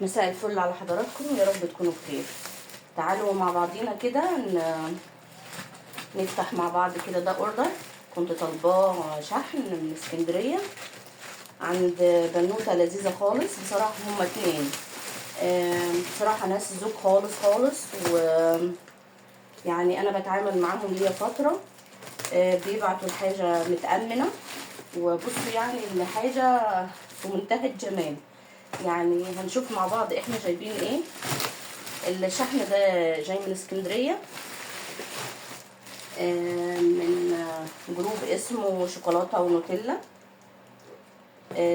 مساء الفل على حضراتكم، يا رب تكونوا بخير. تعالوا مع بعضينا كده نفتح مع بعض كده. ده اوردر كنت طالباه شحن من اسكندريه عند بنوته لذيذه خالص بصراحه. هما اتنين بصراحه ناس ذوق خالص خالص، و يعني انا بتعامل معاهم ليا فتره. بيبعتوا الحاجه متامنه، وبصوا يعني الحاجه في منتهى الجمال. يعني هنشوف مع بعض احنا جايبين ايه. الشحن ده جاي من اسكندريه، من جروب اسمه شوكولاته ونوتيلا.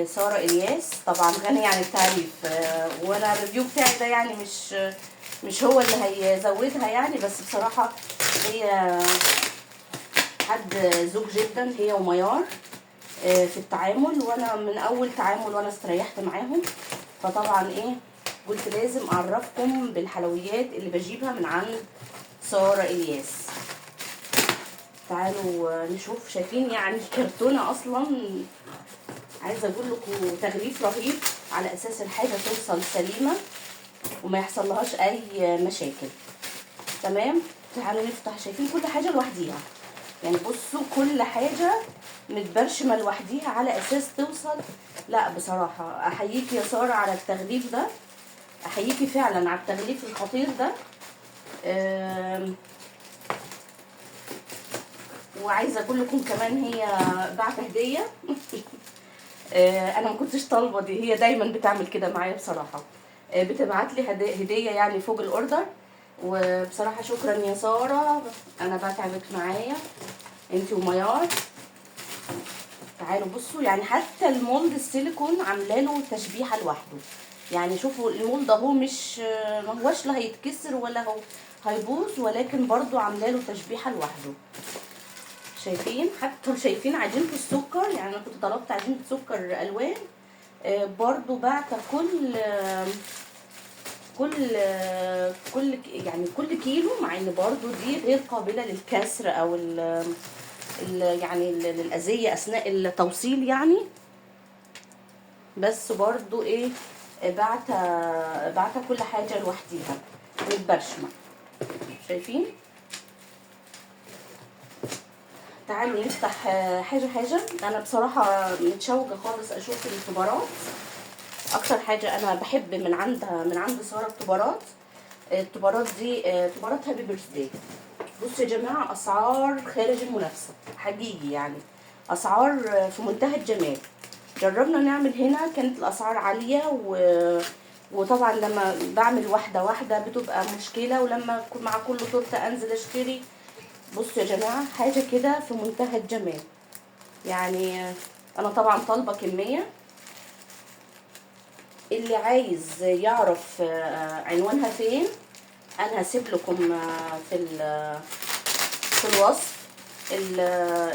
ساره الياس طبعا غني عن التعريف. وانا الريفيو بتاعي ده يعني مش هو اللي هيزودها يعني، بس بصراحه هي حد ذوق جدا، هي وميار في التعامل. وانا من اول تعامل وانا استريحت معاهم، فطبعا ايه قلت لازم اعرفكم بالحلويات اللي بجيبها من عند ساره الياس. تعالوا نشوف. شايفين يعني الكرتونه اصلا عايزه اقول لكم تغليف رهيب على اساس الحاجه توصل سليمه وما يحصل لهاش اي مشاكل. تمام. تعالوا نفتح. شايفين كل حاجه لوحديها، يعني بصوا كل حاجه متبرشمه لوحديها على اساس توصل. لا بصراحه احييكي يا ساره على التغليف ده، احييكي فعلا على التغليف الخطير ده. وعايزه اقول لكم كمان هي بعت هديه. انا ما كنتش طالبه دي، هي دايما بتعمل كده معايا بصراحه. بتبعت لي هديه يعني فوق الاوردر. وبصراحه شكرا يا ساره، انا بتعبك معايا انت وميار. تعالوا بصوا، يعني حتى المولد السيليكون عامله له تشبيحه لوحده. يعني شوفوا المولد اهو مش ما هوش لا هيتكسر ولا هو هيبوظ، ولكن برضو عامله له تشبيحه لوحده. شايفين حتى شايفين عجينه السكر، يعني انا كنت طلبت عجينه سكر الوان. برضو بعت يعني كل كيلو، مع ان برضو دي غير قابله للكسر او يعني للاذيه اثناء التوصيل يعني. بس برضو ايه بعت كل حاجه لوحديها متبرشمه. شايفين. تعالوا نفتح حاجه. انا بصراحه متشوقه خالص اشوف الكبارات. اكتر حاجه انا بحب من عند ساره الطبارات. الطبارات دي طبارات هابي بيرثداي. بصوا يا جماعه، اسعار خارج المنافسه حقيقي، يعني اسعار في منتهى الجمال. جربنا نعمل هنا كانت الاسعار عاليه، وطبعا لما بعمل واحده واحده بتبقى مشكله، ولما مع كل تورته انزل اشتري. بصوا يا جماعه حاجه كده في منتهى الجمال. يعني انا طبعا طالبه كميه. اللي عايز يعرف عنوانها فين، انا هسيب لكم في الوصف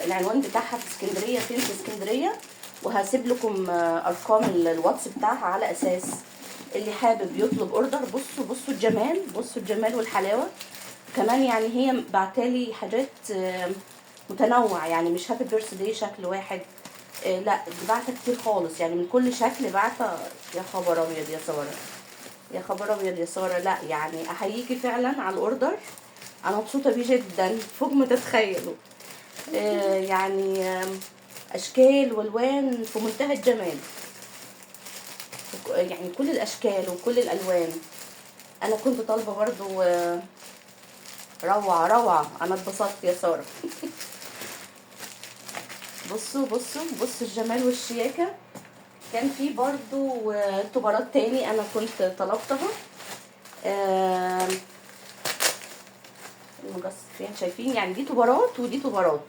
العنوان بتاعها في اسكندريه، فين في اسكندريه. وهسيب لكم ارقام الواتس بتاعها على اساس اللي حابب يطلب اوردر. بصوا الجمال، بصوا الجمال والحلاوه كمان. يعني هي بعتالي حاجات متنوعه، يعني مش هابي بيرثداي شكل واحد. لا دي بعتها كتير خالص، يعني من كل شكل بعتها. يا خبر ابيض يا ساره، يا خبر ابيض يا ساره. لا يعني احييكي فعلا على الاوردر، انا مبسوطه بيه جدا فوق ما تتخيلوا. يعني اشكال والوان في منتهى الجمال، يعني كل الاشكال وكل الالوان. انا كنت طالبه برضو روعه. انا اتبسطت يا ساره. بصوا الجمال والشياكه. كان في برضو طبارات تاني انا كنت طلبتها. المجسم شايفين، يعني دي طبارات ودي طبارات.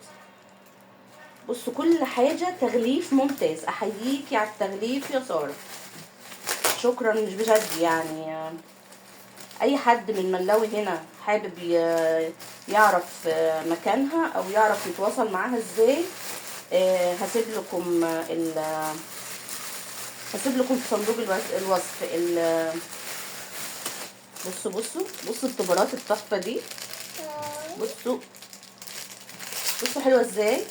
بصوا كل حاجه تغليف ممتاز. احييكي على التغليف يا ساره، شكرا مش بجد يعني. اي حد من ملاوي هنا حابب يعرف مكانها او يعرف يتواصل معاها ازاي، هسيب لكم هسيب لكم في صندوق الوصف بصوا الطبارات التحفه دي. بصوا حلوه ازاي.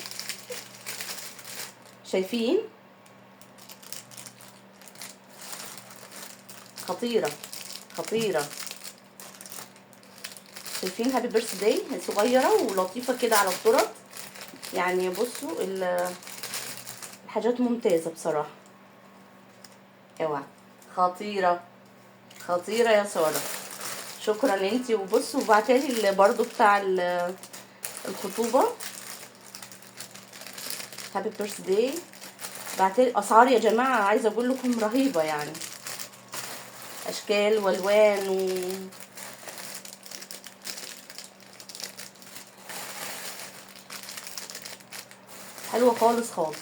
شايفين. خطيره خطيره. شايفين هابي بيرث داي صغيره ولطيفه كده على التورت. يعني بصوا الحاجات ممتازه بصراحه. اوعى. خطيره خطيره يا ساره. شكرا انتي. وبصوا وبعتالي برضو بتاع الخطوبه. هابي بيرث داي. بعتلي اسعار يا جماعه عايزه اقول لكم رهيبه يعني، اشكال والوان حلوه خالص خالص.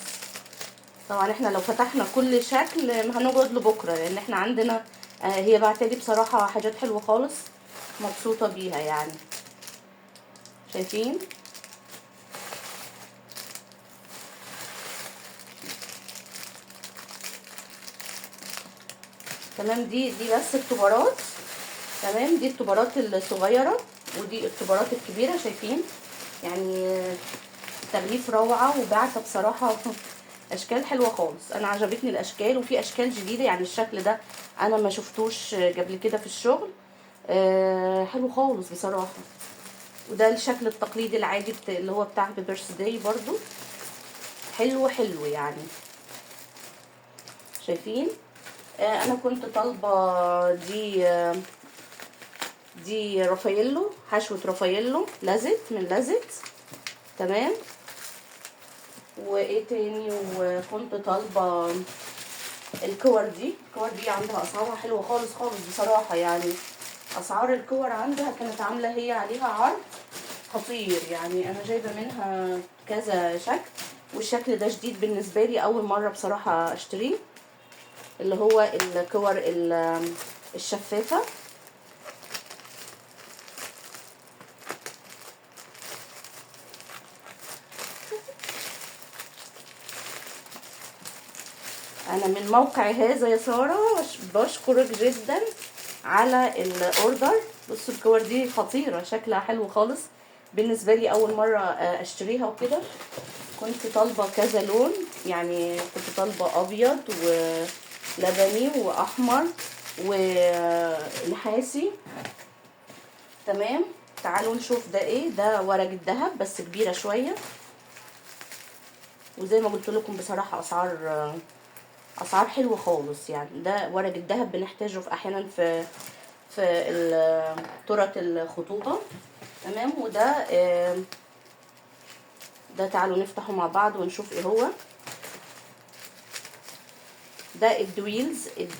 طبعا احنا لو فتحنا كل شكل هنقعد لبكره، لان احنا عندنا هي بعتلي بصراحه حاجات حلوه خالص، مبسوطه بيها يعني. شايفين؟ تمام. دي بس التبارات. تمام. دي التبارات الصغيره ودي التبارات الكبيره. شايفين يعني تغليف روعه وبعته بصراحه اشكال حلوه خالص. انا عجبتني الاشكال وفي اشكال جديده يعني. الشكل ده انا ما شفتوش قبل كده في الشغل. حلو خالص بصراحه. وده الشكل التقليدي العادي اللي هو بتاع هابي بيرث داي برضو. حلو حلو يعني. شايفين؟ انا كنت طالبه دي رافاييلو، حشوه رافاييلو لازت من لازت. تمام. وايه تاني؟ وكنت طالبه الكور دي. الكور دي عندها اسعارها حلوه خالص خالص بصراحه يعني. اسعار الكور عندها كانت عامله هي عليها عرض خطير يعني. انا جايبه منها كذا شكل، والشكل ده جديد بالنسبه لي، اول مره بصراحه اشتريه، اللي هو الكور الشفافه. انا من موقع هذا يا ساره بشكرك جدا على الاوردر. بصوا الكور دي خطيره، شكلها حلو خالص بالنسبه لي، اول مره اشتريها وكده. كنت طالبه كذا لون يعني، كنت طالبه ابيض ولبني واحمر ونحاسي. تمام. تعالوا نشوف ده ايه. ده ورق الذهب بس كبيره شويه، وزي ما قلت لكم بصراحه اسعار حلوه خالص يعني. ده ورق الذهب بنحتاجه في احيانا في تورت الخطوبه. تمام. وده ده تعالوا نفتحه مع بعض ونشوف ايه هو. ده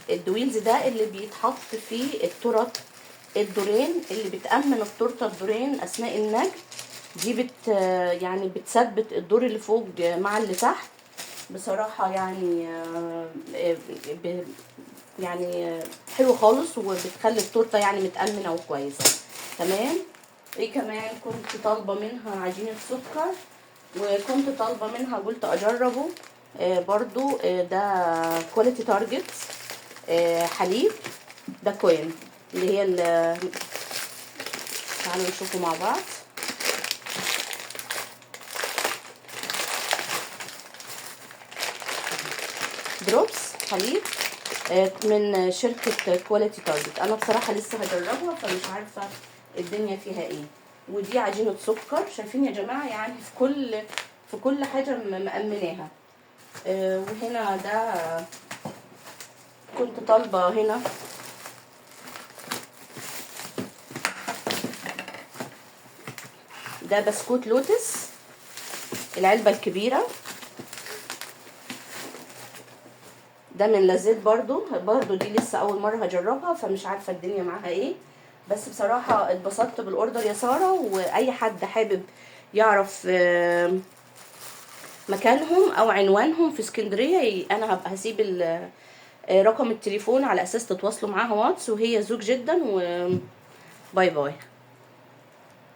الدويلز ده اللي بيتحط فيه التورت الدورين، اللي بتأمن التورته الدورين اثناء النجد. دي يعني بتثبت الدور اللي فوق مع اللي تحت بصراحه يعني. يعني حلو خالص، وبتخلي التورته يعني متأمنه وكويسه. تمام. ايه كمان؟ كنت طالبه منها عجينه سكر، وكنت طالبه منها قلت اجربه برضو. ده كواليتي تارجت حليب. ده كوين اللي هي تعالوا نشوفه مع بعض. دروبس حليب من شركة كواليتي تارجت. انا بصراحة لسه هجربها فمش عارفة الدنيا فيها ايه. ودي عجينة سكر. شايفين يا جماعة يعني في كل حاجة مأمناها. وهنا ده كنت طالبة هنا ده بسكوت لوتس العلبة الكبيرة. ده من لازيت برضو دي لسه اول مرة هجربها فمش عارفة الدنيا معاها ايه. بس بصراحة اتبسطت بالاوردر يا سارة. واي حد حابب يعرف مكانهم او عنوانهم في اسكندرية، انا هبقى هسيب رقم التليفون على اساس تتواصلوا معاها واتس. وهي ذوق جدا. وباي باي.